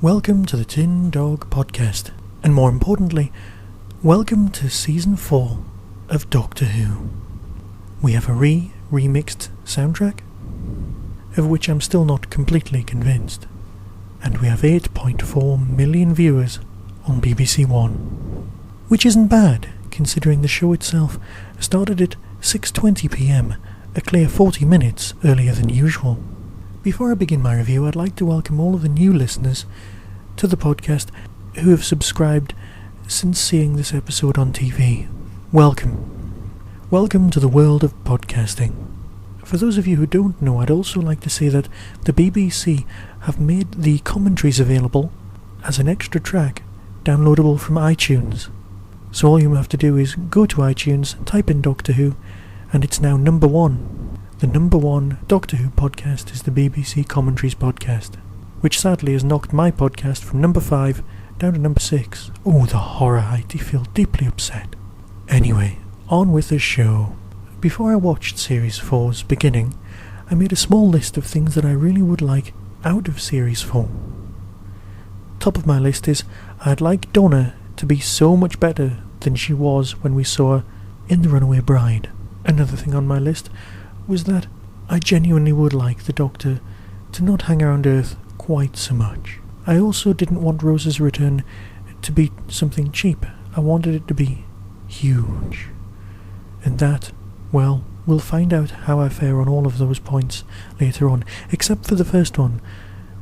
Welcome to the Tin Dog Podcast, and more importantly, welcome to Season 4 of Doctor Who. We have a remixed soundtrack, of which I'm still not completely convinced, and we have 8.4 million viewers on BBC One, which isn't bad, considering the show itself started at 6:20 PM, a clear 40 minutes earlier than usual. Before I begin my review, I'd like to welcome all of the new listeners to the podcast who have subscribed since seeing this episode on TV. Welcome. Welcome to the world of podcasting. For those of you who don't know, I'd also like to say that the BBC have made the commentaries available as an extra track downloadable from iTunes. So all you have to do is go to iTunes, type in Doctor Who, and it's now number one. The number one Doctor Who podcast is the BBC Commentaries podcast, which sadly has knocked my podcast from number 5 down to number 6. Oh, the horror, I feel deeply upset. Anyway, on with the show. Before I watched Series 4's beginning, I made a small list of things that I really would like out of Series 4. Top of my list is, I'd like Donna to be so much better than she was when we saw her in The Runaway Bride. Another thing on my list was that I genuinely would like the Doctor to not hang around Earth quite so much. I also didn't want Rose's return to be something cheap. I wanted it to be huge. And that, well, we'll find out how I fare on all of those points later on, except for the first one,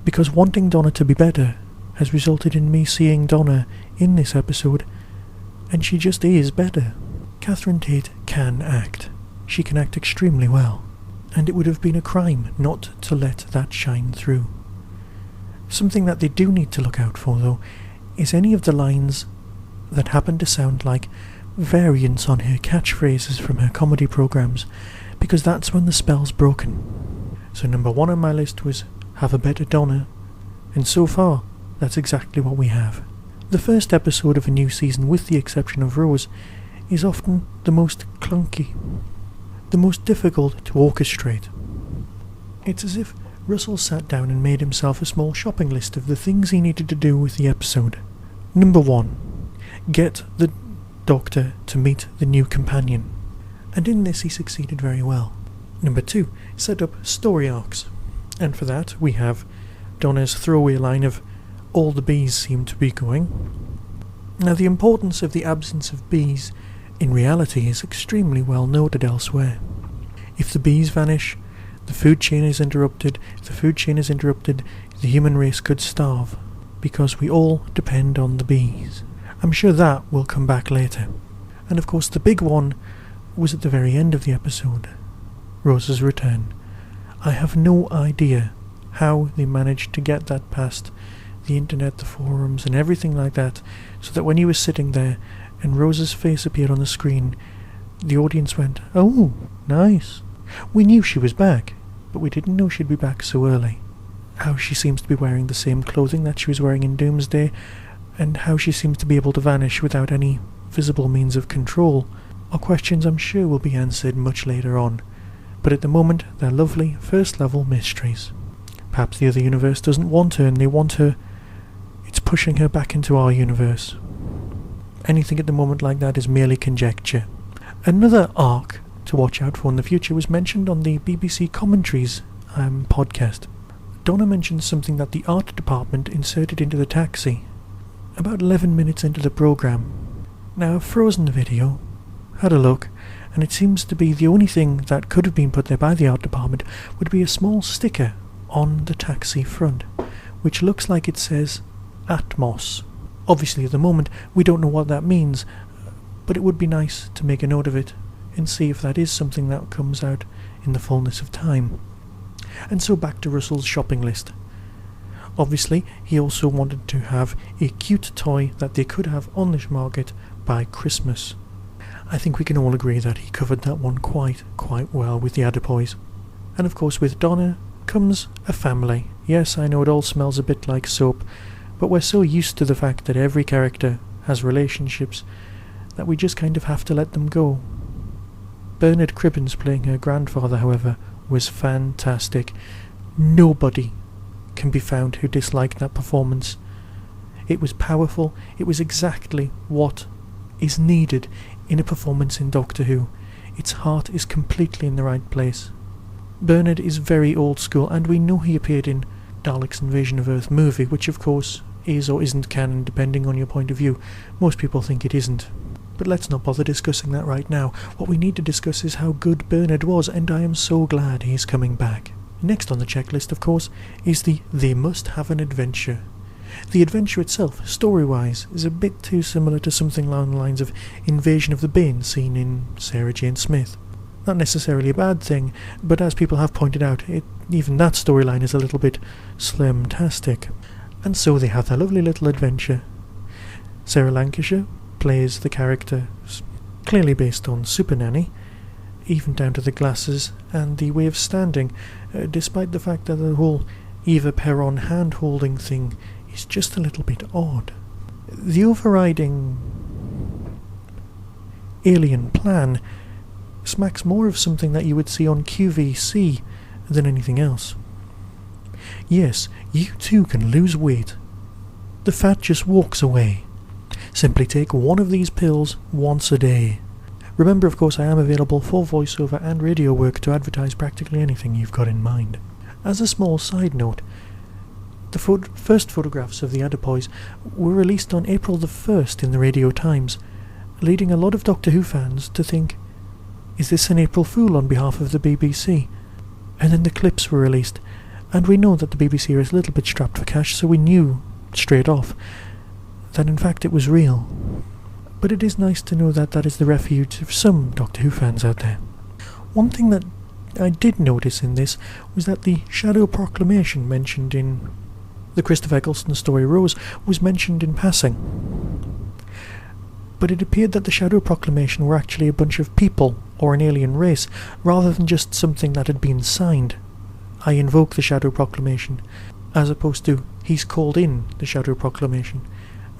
because wanting Donna to be better has resulted in me seeing Donna in this episode, and she just is better. Catherine Tate can act. She can act extremely well, and it would have been a crime not to let that shine through. Something that they do need to look out for, though, is any of the lines that happen to sound like variants on her catchphrases from her comedy programmes, because that's when the spell's broken. So number 1 on my list was have a better Donna, and so far, that's exactly what we have. The first episode of a new season, with the exception of Rose, is often the most clunky, the most difficult to orchestrate. It's as if Russell sat down and made himself a small shopping list of the things he needed to do with the episode. Number 1, get the Doctor to meet the new companion, and in this he succeeded very well. Number 2, set up story arcs, and for that we have Donna's throwaway line of all the bees seem to be going. Now the importance of the absence of bees in reality is extremely well noted elsewhere. If the bees vanish, the food chain is interrupted. If the food chain is interrupted, the human race could starve, because we all depend on the bees. I'm sure that will come back later. And of course the big one was at the very end of the episode, Rose's return. I have no idea how they managed to get that past the internet, the forums and everything like that, so that when you were sitting there and Rose's face appeared on the screen, the audience went, "Oh, nice." We knew she was back, but we didn't know she'd be back so early. How she seems to be wearing the same clothing that she was wearing in Doomsday, and how she seems to be able to vanish without any visible means of control, are questions I'm sure will be answered much later on. But at the moment, they're lovely, first-level mysteries. Perhaps the other universe doesn't want her, and they want her. It's pushing her back into our universe. Anything at the moment like that is merely conjecture. Another arc to watch out for in the future was mentioned on the BBC Commentaries podcast. Donna mentioned something that the art department inserted into the taxi about 11 minutes into the programme. Now, I've frozen the video, had a look, and it seems to be the only thing that could have been put there by the art department would be a small sticker on the taxi front, which looks like it says Atmos. Obviously at the moment we don't know what that means, but it would be nice to make a note of it and see if that is something that comes out in the fullness of time. And so back to Russell's shopping list. Obviously he also wanted to have a cute toy that they could have on this market by Christmas. I think we can all agree that he covered that one quite well with the Adipoys. And of course with Donna comes a family. Yes, I know it all smells a bit like soap, but we're so used to the fact that every character has relationships that we just kind of have to let them go. Bernard Cribbins playing her grandfather, however, was fantastic. Nobody can be found who disliked that performance. It was powerful. It was exactly what is needed in a performance in Doctor Who. Its heart is completely in the right place. Bernard is very old school, and we know he appeared in Dalek's Invasion of Earth movie, which of course is or isn't canon depending on your point of view. Most people think it isn't. But let's not bother discussing that right now. What we need to discuss is how good Bernard was, and I am so glad he's coming back. Next on the checklist, of course, is the They Must Have an Adventure. The adventure itself, story-wise, is a bit too similar to something along the lines of Invasion of the Bin seen in Sarah Jane Smith. Not necessarily a bad thing, but as people have pointed out, even that storyline is a little bit slim-tastic. And so they have their lovely little adventure. Sarah Lancashire plays the character clearly based on Super Nanny, even down to the glasses and the way of standing, despite the fact that the whole Eva Peron hand-holding thing is just a little bit odd. The overriding alien plan smacks more of something that you would see on QVC than anything else. Yes, you too can lose weight. The fat just walks away. Simply take one of these pills once a day. Remember, of course, I am available for voiceover and radio work to advertise practically anything you've got in mind. As a small side note, the first photographs of the Adipoys were released on April the 1st in the Radio Times, leading a lot of Doctor Who fans to think, is this an April Fool on behalf of the BBC? And then the clips were released, and we know that the BBC is a little bit strapped for cash, so we knew straight off that in fact it was real. But it is nice to know that that is the refuge of some Doctor Who fans out there. One thing that I did notice in this was that the Shadow Proclamation mentioned in the Christopher Eccleston story Rose was mentioned in passing. But it appeared that the Shadow Proclamation were actually a bunch of people or an alien race, rather than just something that had been signed. I invoke the Shadow Proclamation, as opposed to he's called in the Shadow Proclamation.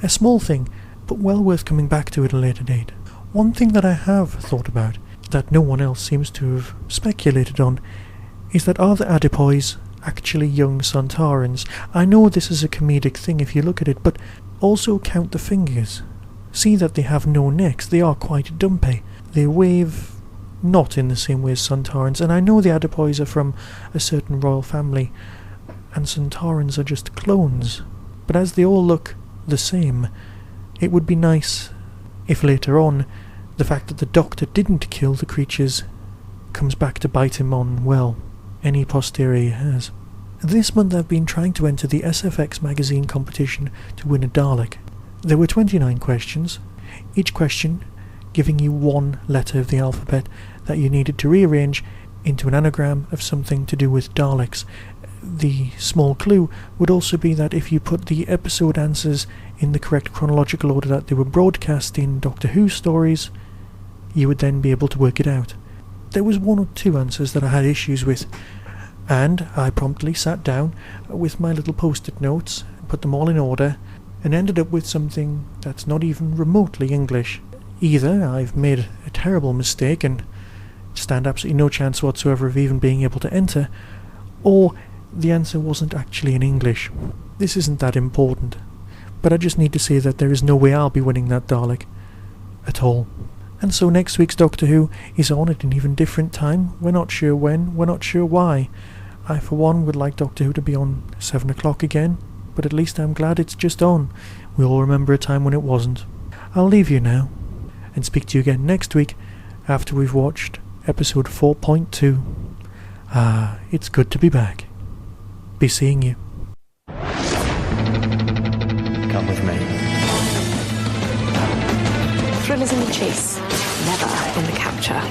A small thing, but well worth coming back to at a later date. One thing that I have thought about, that no one else seems to have speculated on, is that are the Adipoys actually young Sontarans? I know this is a comedic thing if you look at it, but also count the fingers. See that they have no necks. They are quite dumpy. They wave not in the same way as Sontarans, and I know the Adipoys are from a certain royal family, and Sontarans are just clones. But as they all look the same, it would be nice if later on the fact that the Doctor didn't kill the creatures comes back to bite him on, well, any posterity he has. This month I've been trying to enter the SFX magazine competition to win a Dalek. There were 29 questions, each question giving you one letter of the alphabet that you needed to rearrange into an anagram of something to do with Daleks. The small clue would also be that if you put the episode answers in the correct chronological order that they were broadcast in Doctor Who stories, you would then be able to work it out. There was one or two answers that I had issues with, and I promptly sat down with my little post-it notes, put them all in order, and ended up with something that's not even remotely English. Either I've made a terrible mistake and stand absolutely no chance whatsoever of even being able to enter, or the answer wasn't actually in English. This isn't that important, but I just need to say that there is no way I'll be winning that Dalek at all. And so next week's Doctor Who is on at an even different time. We're not sure when, we're not sure why. I for one would like Doctor Who to be on 7 o'clock again, but at least I'm glad it's just on. We all remember a time when it wasn't. I'll leave you now, and speak to you again next week after we've watched episode 4.2. It's good to be back. Be seeing you. come with me. Thrill is in the chase, never in the capture.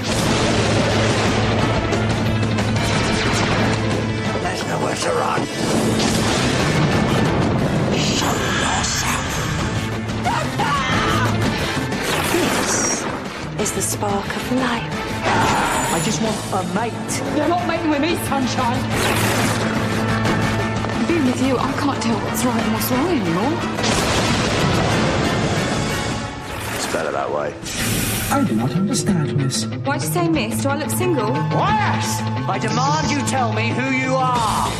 There's nowhere to run. Show yourself. This is the spark of life. I just want a mate. You're not mating with me, sunshine. Being with you, I can't tell what's right and what's wrong anymore. It's better that way. I do not understand, miss. Why'd you say miss? Do I look single? Yes! I demand you tell me who you are.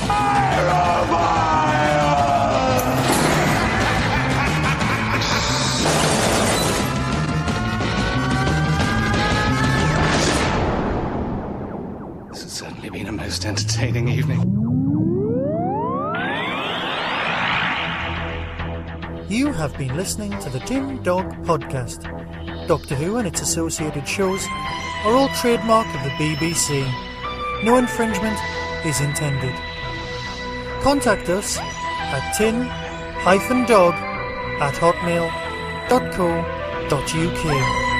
This has certainly been a most entertaining evening. You have been listening to the Tin Dog Podcast. Doctor Who and its associated shows are all trademark of the BBC. No infringement is intended. Contact us at tin-dog@hotmail.co.uk.